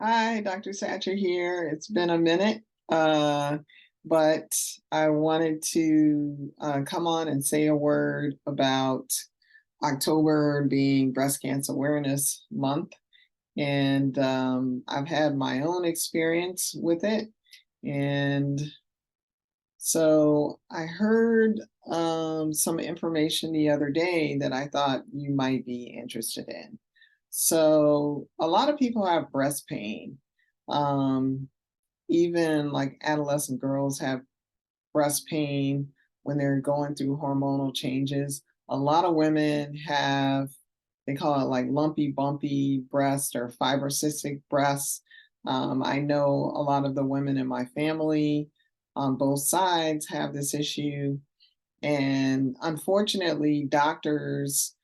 Hi, Dr. Satcher here. It's been a minute, but I wanted to come on and say a word about October being Breast Cancer Awareness Month. And I've had my own experience with it. And so I heard some information the other day that I thought you might be interested in. So a lot of people have breast pain. Um, Even like adolescent girls have breast pain when they're going through hormonal changes. A lot of women have, they call it like lumpy, bumpy breast or fibrocystic breasts. I know a lot of the women in my family on both sides have this issue. And unfortunately, doctors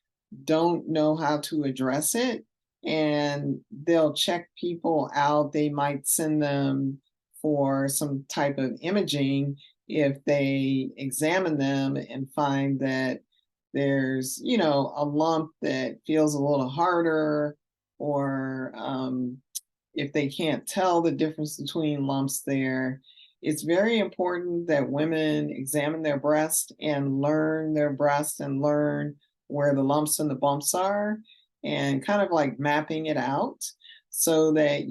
don't know how to address it, and they'll check people out. They might send them for some type of imaging if they examine them and find that there's, a lump that feels a little harder, or if they can't tell the difference between lumps there. It's very important that women examine their breast and learn their breast and learn where the lumps and the bumps are, and kind of like mapping it out so that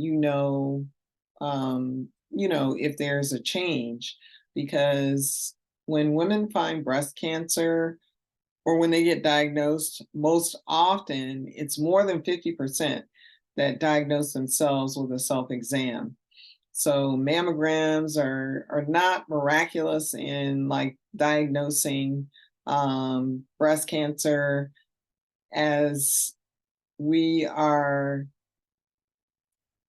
if there's a change. Because when women find breast cancer, or when they get diagnosed, most often it's more than 50% that diagnose themselves with a self-exam. So mammograms are not miraculous in like diagnosing breast cancer, as we are,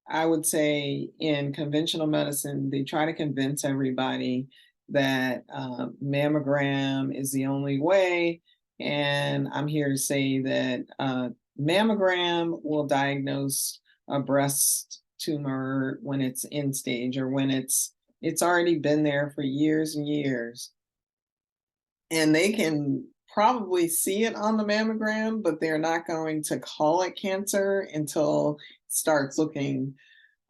I would say, in conventional medicine, they try to convince everybody that mammogram is the only way. And I'm here to say that mammogram will diagnose a breast tumor when it's in stage, or when it's already been there for years and years. And they can probably see it on the mammogram, but they're not going to call it cancer until it starts looking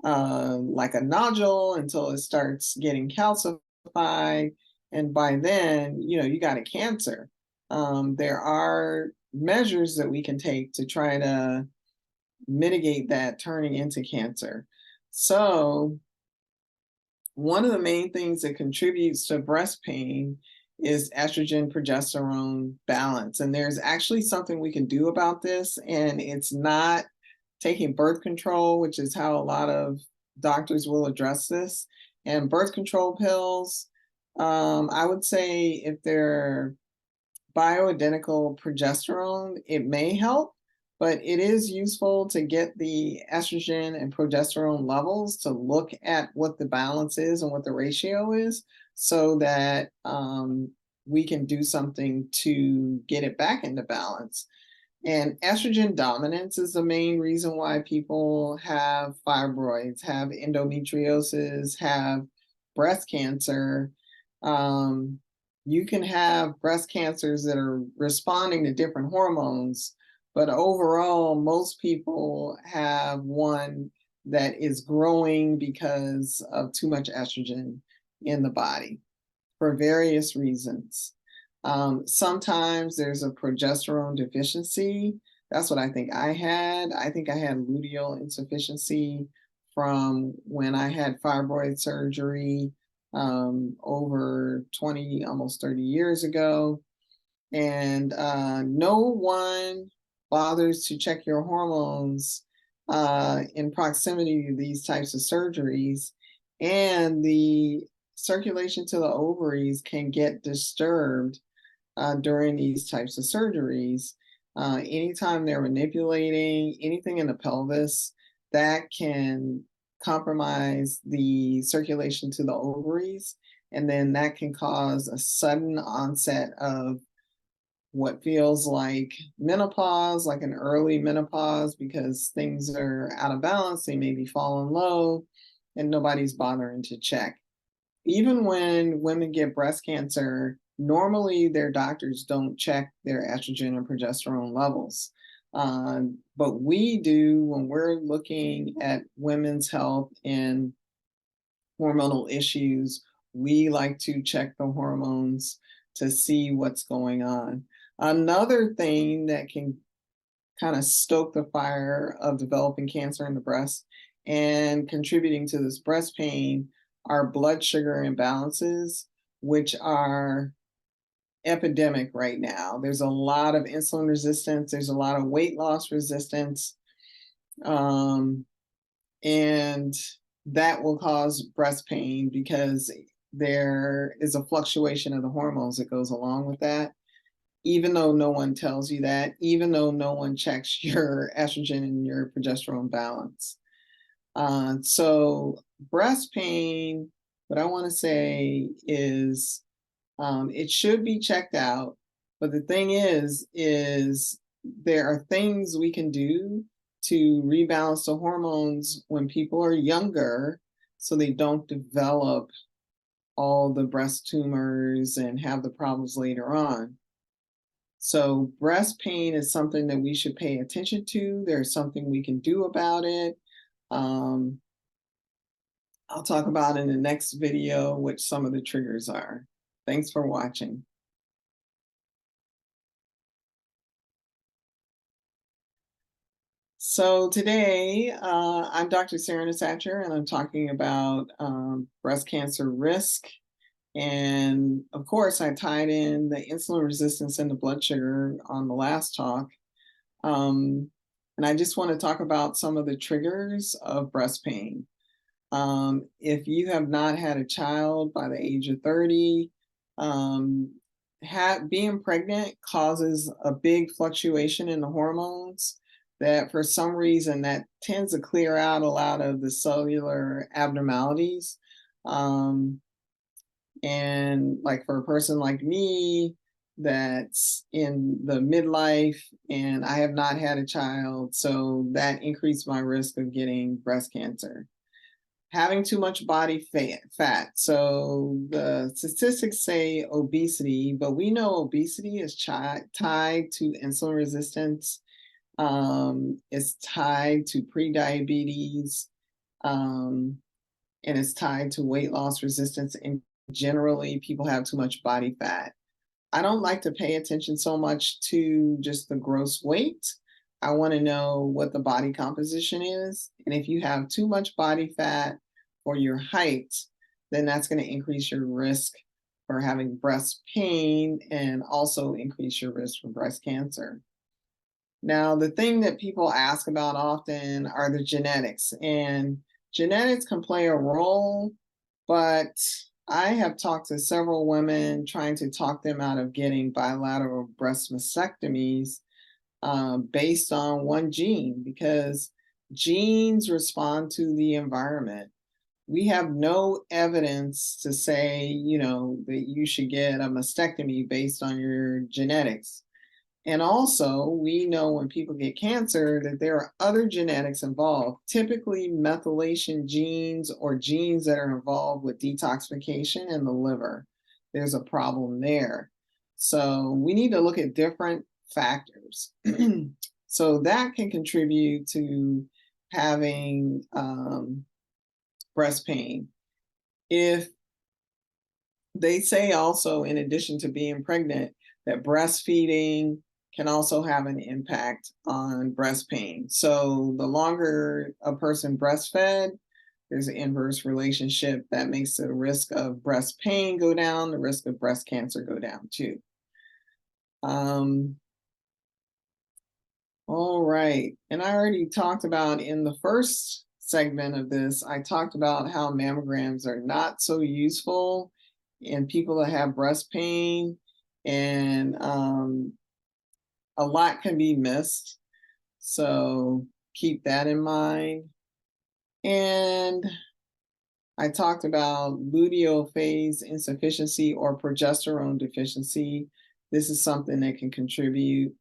like a nodule, until it starts getting calcified. And by then, you got a cancer. There are measures that we can take to try to mitigate that turning into cancer. So, one of the main things that contributes to breast pain is estrogen progesterone balance. And there's actually something we can do about this, and it's not taking birth control, which is how a lot of doctors will address this. And birth control pills, I would say if they're bioidentical progesterone, it may help, but it is useful to get the estrogen and progesterone levels to look at what the balance is and what the ratio is, so that we can do something to get it back into balance. And estrogen dominance is the main reason why people have fibroids, have endometriosis, have breast cancer. Um, you can have breast cancers that are responding to different hormones, but overall, most people have one that is growing because of too much estrogen in the body for various reasons. Sometimes there's a progesterone deficiency. That's what I think I had. I think I had luteal insufficiency from when I had fibroid surgery over 20, almost 30 years ago. And no one bothers to check your hormones in proximity to these types of surgeries. And the circulation to the ovaries can get disturbed during these types of surgeries. Anytime they're manipulating anything in the pelvis, that can compromise the circulation to the ovaries. And then that can cause a sudden onset of what feels like menopause, like an early menopause, because things are out of balance. They may be falling low and nobody's bothering to check. Even when women get breast cancer, normally their doctors don't check their estrogen and progesterone levels. But we do, when we're looking at women's health and hormonal issues, we like to check the hormones to see what's going on. Another thing that can kind of stoke the fire of developing cancer in the breast and contributing to this breast pain are blood sugar imbalances, which are epidemic right now. There's a lot of insulin resistance, there's a lot of weight loss resistance, and that will cause breast pain because there is a fluctuation of the hormones that goes along with that. Even though no one tells you that, even though no one checks your estrogen and your progesterone balance. So breast pain, what I want to say is it should be checked out. But the thing is there are things we can do to rebalance the hormones when people are younger so they don't develop all the breast tumors and have the problems later on. So breast pain is something that we should pay attention to. There's something we can do about it. I'll talk about in the next video what some of the triggers are. Thanks for watching. So today, I'm Dr. Serena Satcher, and I'm talking about breast cancer risk. And of course, I tied in the insulin resistance and the blood sugar on the last talk. And I just want to talk about some of the triggers of breast pain. If you have not had a child by the age of 30, being pregnant causes a big fluctuation in the hormones that for some reason that tends to clear out a lot of the cellular abnormalities. And like for a person like me that's in the midlife and I have not had a child, so that increased my risk of getting breast cancer. Having too much body fat. So the statistics say obesity, but we know obesity is tied to insulin resistance. It's tied to prediabetes, and it's tied to weight loss resistance. And generally, people have too much body fat. I don't like to pay attention so much to just the gross weight. I want to know what the body composition is. And if you have too much body fat for your height, then that's going to increase your risk for having breast pain and also increase your risk for breast cancer. Now, the thing that people ask about often are the genetics, and genetics can play a role, but I have talked to several women trying to talk them out of getting bilateral breast mastectomies based on one gene, because genes respond to the environment. We have no evidence to say, that you should get a mastectomy based on your genetics. And also, we know when people get cancer that there are other genetics involved, typically methylation genes or genes that are involved with detoxification in the liver. There's a problem there. So we need to look at different factors. So that can contribute to having breast pain. If they say also, in addition to being pregnant, that breastfeeding can also have an impact on breast pain. So the longer a person breastfed, there's an inverse relationship that makes the risk of breast pain go down, the risk of breast cancer go down too. All right, and I already talked about in the first segment of this, I talked about how mammograms are not so useful in people that have breast pain, and a lot can be missed. So keep that in mind. And I talked about luteal phase insufficiency or progesterone deficiency. This is something that can contribute.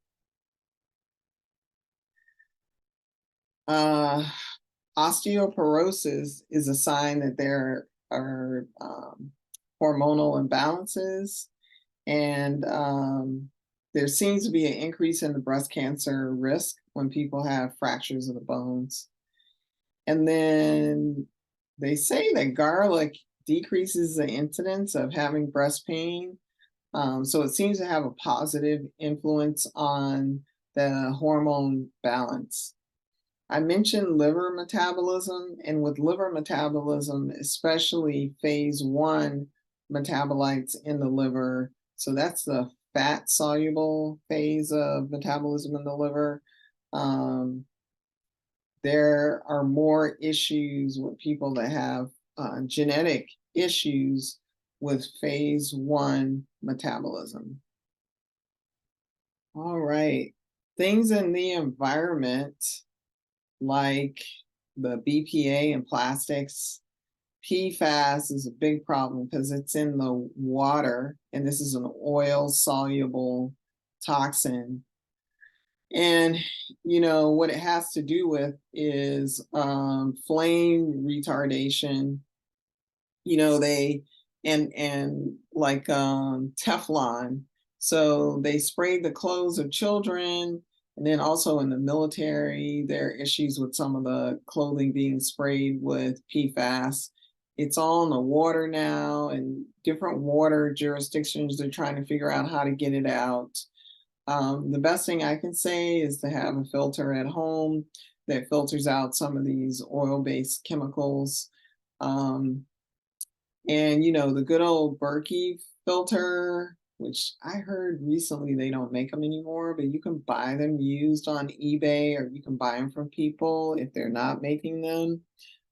Osteoporosis is a sign that there are hormonal imbalances, and there seems to be an increase in the breast cancer risk when people have fractures of the bones. And then they say that garlic decreases the incidence of having breast pain. So it seems to have a positive influence on the hormone balance. I mentioned liver metabolism, and with liver metabolism, especially phase one metabolites in the liver. So that's the fat soluble phase of metabolism in the liver. Um, there are more issues with people that have genetic issues with phase one metabolism. All right. Things in the environment like the BPA in plastics. PFAS is a big problem because it's in the water, and this is an oil soluble toxin. And what it has to do with is flame retardation. They and like Teflon. So they sprayed the clothes of children, and then also in the military, there are issues with some of the clothing being sprayed with PFAS. It's all in the water now, and different water jurisdictions are trying to figure out how to get it out. The best thing I can say is to have a filter at home that filters out some of these oil-based chemicals. Um, and the good old Berkey filter, which I heard recently they don't make them anymore, but you can buy them used on eBay, or you can buy them from people if they're not making them.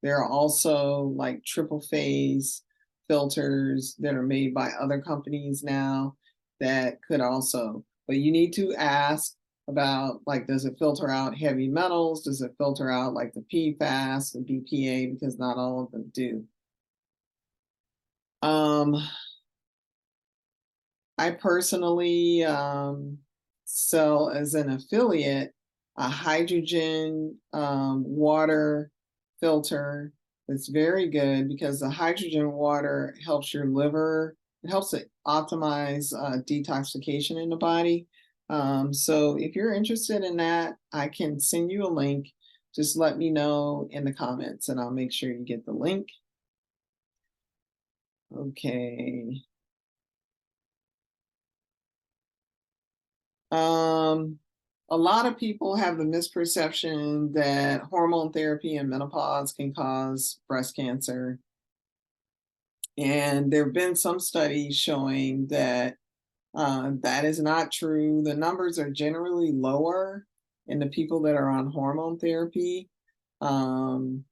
There are also like triple phase filters that are made by other companies now that could also, but you need to ask about, like, does it filter out heavy metals? Does it filter out like the PFAS, the BPA? Because not all of them do. Um, I personally sell as an affiliate a hydrogen water filter that's very good, because the hydrogen water helps your liver, it helps it optimize detoxification in the body. So if you're interested in that, I can send you a link. Just let me know in the comments and I'll make sure you get the link. Okay. A lot of people have the misperception that hormone therapy and menopause can cause breast cancer. And there have been some studies showing that that is not true. The numbers are generally lower in the people that are on hormone therapy. Um,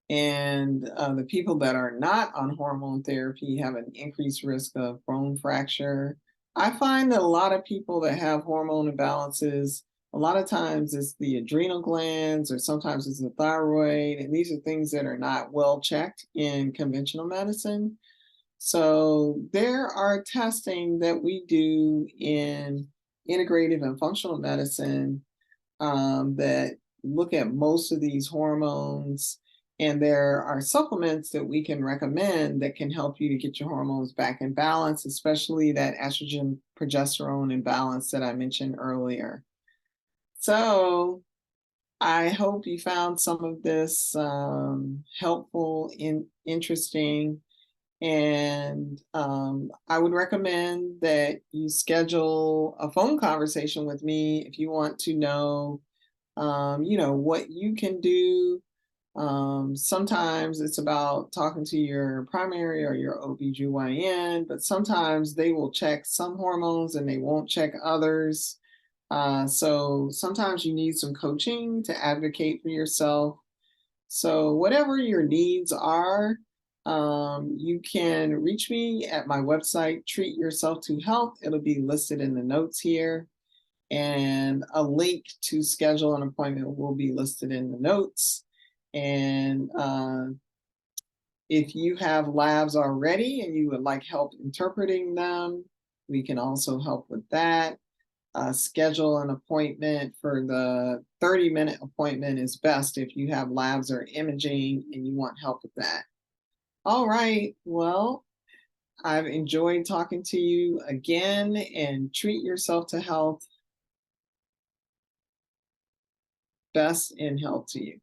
and the people that are not on hormone therapy have an increased risk of bone fracture. I find that a lot of people that have hormone imbalances, a lot of times it's the adrenal glands, or sometimes it's the thyroid, and these are things that are not well checked in conventional medicine. So there are testing that we do in integrative and functional medicine that look at most of these hormones. And there are supplements that we can recommend that can help you to get your hormones back in balance, especially that estrogen progesterone imbalance that I mentioned earlier. So I hope you found some of this helpful, interesting. And I would recommend that you schedule a phone conversation with me if you want to know what you can do. Sometimes it's about talking to your primary or your OBGYN, but sometimes they will check some hormones and they won't check others. So sometimes you need some coaching to advocate for yourself. So whatever your needs are, you can reach me at my website, Treat Yourself to Health. It'll be listed in the notes here. And a link to schedule an appointment will be listed in the notes. And if you have labs already and you would like help interpreting them, we can also help with that. Schedule an appointment. For the 30-minute appointment is best if you have labs or imaging and you want help with that. All right, well, I've enjoyed talking to you again, and treat yourself to health. Best in health to you.